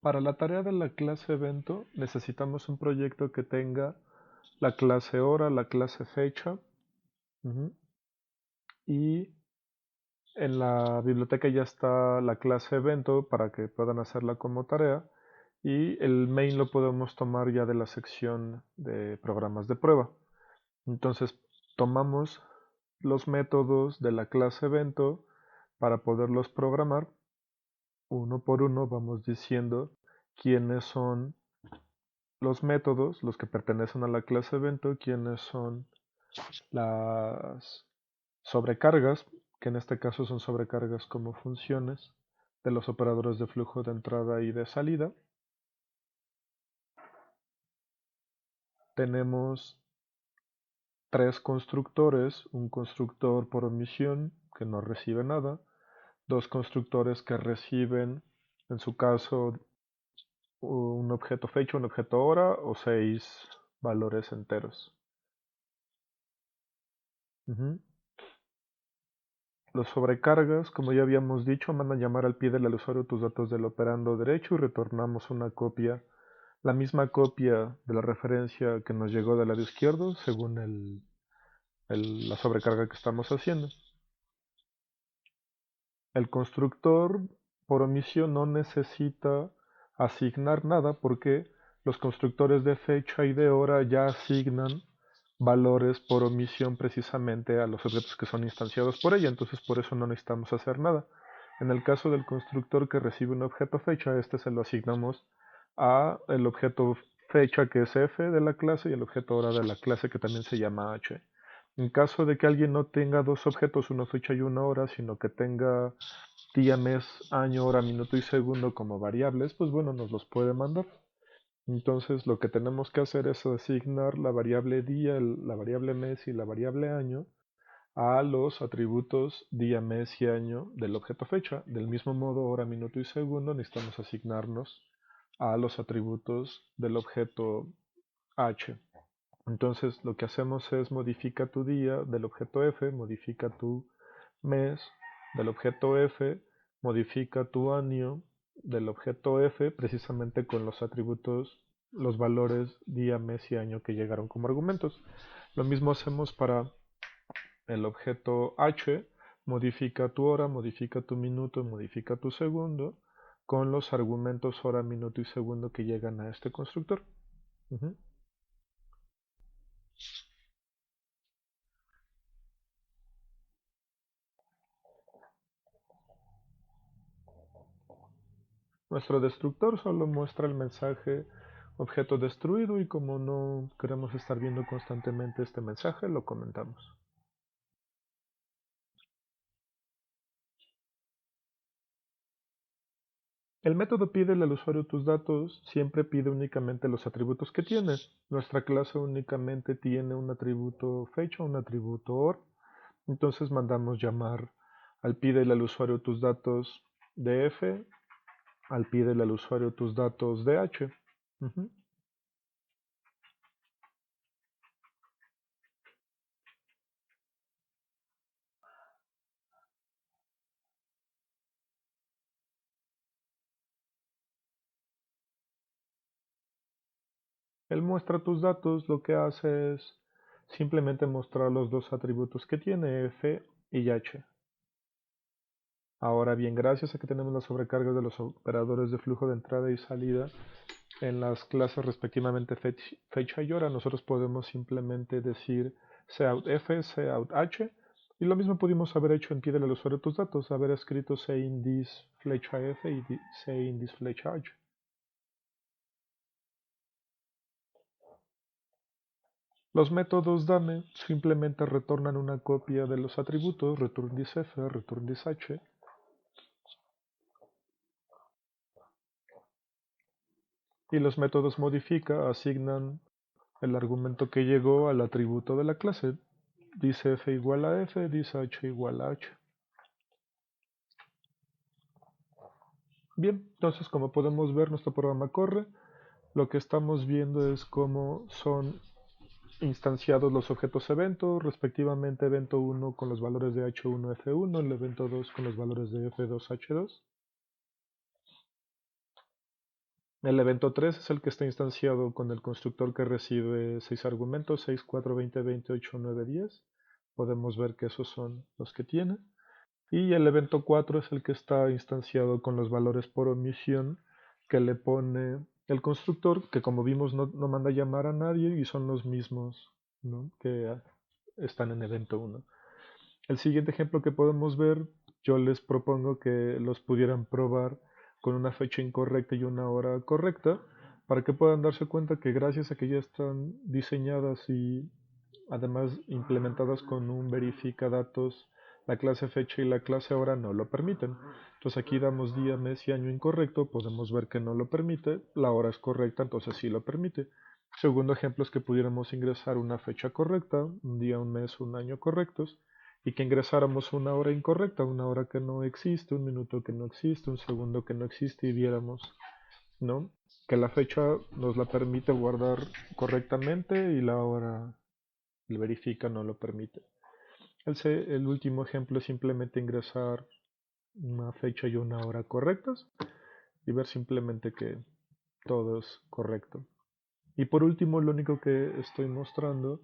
Para la tarea de la clase evento necesitamos un proyecto que tenga la clase hora, la clase fecha, ujú, y en la biblioteca ya está la clase evento para que puedan hacerla como tarea, y el main lo podemos tomar ya de la sección de programas de prueba. Entonces tomamos los métodos de la clase evento para poderlos programar. Uno por uno vamos diciendo quiénes son los métodos, los que pertenecen a la clase evento, quiénes son las sobrecargas, que en este caso son sobrecargas como funciones de los operadores de flujo de entrada y de salida. Tenemos tres constructores, un constructor por omisión que no recibe nada, dos constructores que reciben, en su caso, un objeto fecha, un objeto hora o seis valores enteros. Ujú. Los sobrecargas, como ya habíamos dicho, mandan llamar al pie del usuario tus datos del operando derecho y retornamos una copia, la misma copia de la referencia que nos llegó del lado izquierdo según la sobrecarga que estamos haciendo. El constructor por omisión no necesita asignar nada porque los constructores de fecha y de hora ya asignan valores por omisión precisamente a los objetos que son instanciados por ella, entonces por eso no necesitamos hacer nada. En el caso del constructor que recibe un objeto fecha, este se lo asignamos a el objeto fecha que es f de la clase y el objeto hora de la clase que también se llama h. En caso de que alguien no tenga dos objetos, una fecha y una hora, sino que tenga día, mes, año, hora, minuto y segundo como variables, pues bueno, nos los puede mandar. Entonces lo que tenemos que hacer es asignar la variable día, la variable mes y la variable año a los atributos día, mes y año del objeto fecha. Del mismo modo, hora, minuto y segundo necesitamos asignarnos a los atributos del objeto h. Entonces lo que hacemos es modifica tu día del objeto f, modifica tu mes del objeto f, modifica tu año del objeto f precisamente con los atributos, los valores día, mes y año que llegaron como argumentos. Lo mismo hacemos para el objeto h, modifica tu hora, modifica tu minuto, modifica tu segundo con los argumentos hora, minuto y segundo que llegan a este constructor. Ujú. Nuestro destructor solo muestra el mensaje objeto destruido y como no queremos estar viendo constantemente este mensaje, lo comentamos. El método pide al usuario tus datos, siempre pide únicamente los atributos que tiene. Nuestra clase únicamente tiene un atributo fecha, un atributo hora. Entonces mandamos llamar al pídele al usuario tus datos de f, al pídele al usuario tus datos de h. Ujú. Él muestra tus datos, lo que hace es simplemente mostrar los dos atributos que tiene, f y h. Ahora bien, gracias a que tenemos las sobrecargas de los operadores de flujo de entrada y salida en las clases respectivamente fecha y hora, nosotros podemos simplemente decir cout f, cout h, y lo mismo pudimos haber hecho en pie del usuario tus datos, haber escrito cindis flecha f y cindis flecha h. Los métodos dame simplemente retornan una copia de los atributos returnDisF, returnDisH, y los métodos modifica asignan el argumento que llegó al atributo de la clase, disF igual a f, disH igual a h. Bien, entonces como podemos ver nuestro programa corre, lo que estamos viendo es cómo son instanciados los objetos evento, respectivamente evento 1 con los valores de h1, f1, el evento 2 con los valores de f2, h2. El evento 3 es el que está instanciado con el constructor que recibe 6 argumentos, 6, 4, 20, 28, 9, 10. Podemos ver que esos son los que tiene. Y el evento 4 es el que está instanciado con los valores por omisión que le pone el constructor, que como vimos no manda llamar a nadie y son los mismos, ¿no?, que están en evento 1. El siguiente ejemplo que podemos ver, yo les propongo que los pudieran probar con una fecha incorrecta y una hora correcta, para que puedan darse cuenta que gracias a que ya están diseñadas y además implementadas con un verifica datos, la clase fecha y la clase hora no lo permiten. Entonces aquí damos día, mes y año incorrecto, podemos ver que no lo permite, la hora es correcta, entonces sí lo permite. Segundo ejemplo es que pudiéramos ingresar una fecha correcta, un día, un mes, un año correctos, y que ingresáramos una hora incorrecta, una hora que no existe, un minuto que no existe, un segundo que no existe y viéramos, ¿no?, que la fecha nos la permite guardar correctamente y la hora, el verifica, no lo permite. El último ejemplo es simplemente ingresar una fecha y una hora correctas y ver simplemente que todo es correcto. Y por último, lo único que estoy mostrando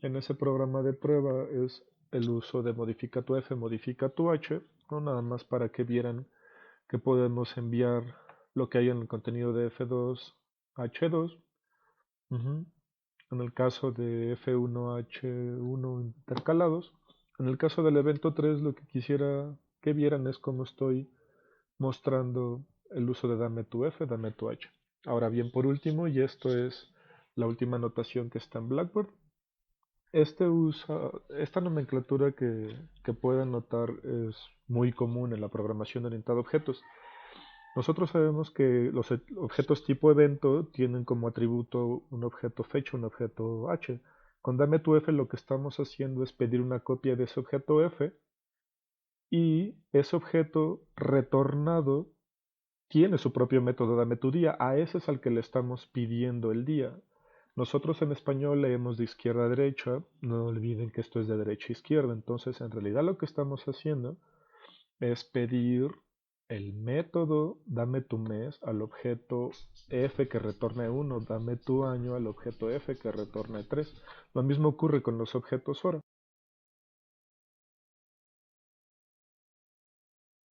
en ese programa de prueba es el uso de modifica tu F, modifica tu H, no nada más para que vieran que podemos enviar lo que hay en el contenido de F2 a H2. Ujú. En el caso de F1 H1 intercalados. En el caso del evento 3, lo que quisiera que vieran es cómo estoy mostrando el uso de dame tu F, dame tu H. Ahora bien, por último, y esto es la última anotación que está en Blackboard, esta nomenclatura que pueden notar es muy común en la programación orientada a objetos. Nosotros sabemos que los objetos tipo evento tienen como atributo un objeto fecha, un objeto h. Con dame tu f lo que estamos haciendo es pedir una copia de ese objeto f y ese objeto retornado tiene su propio método dame tu día. A ese es al que le estamos pidiendo el día. Nosotros en español leemos de izquierda a derecha, no olviden que esto es de derecha a izquierda, entonces en realidad lo que estamos haciendo es pedir el método dame tu mes al objeto f que retorne 1, dame tu año al objeto f que retorne 3. Lo mismo ocurre con los objetos hora.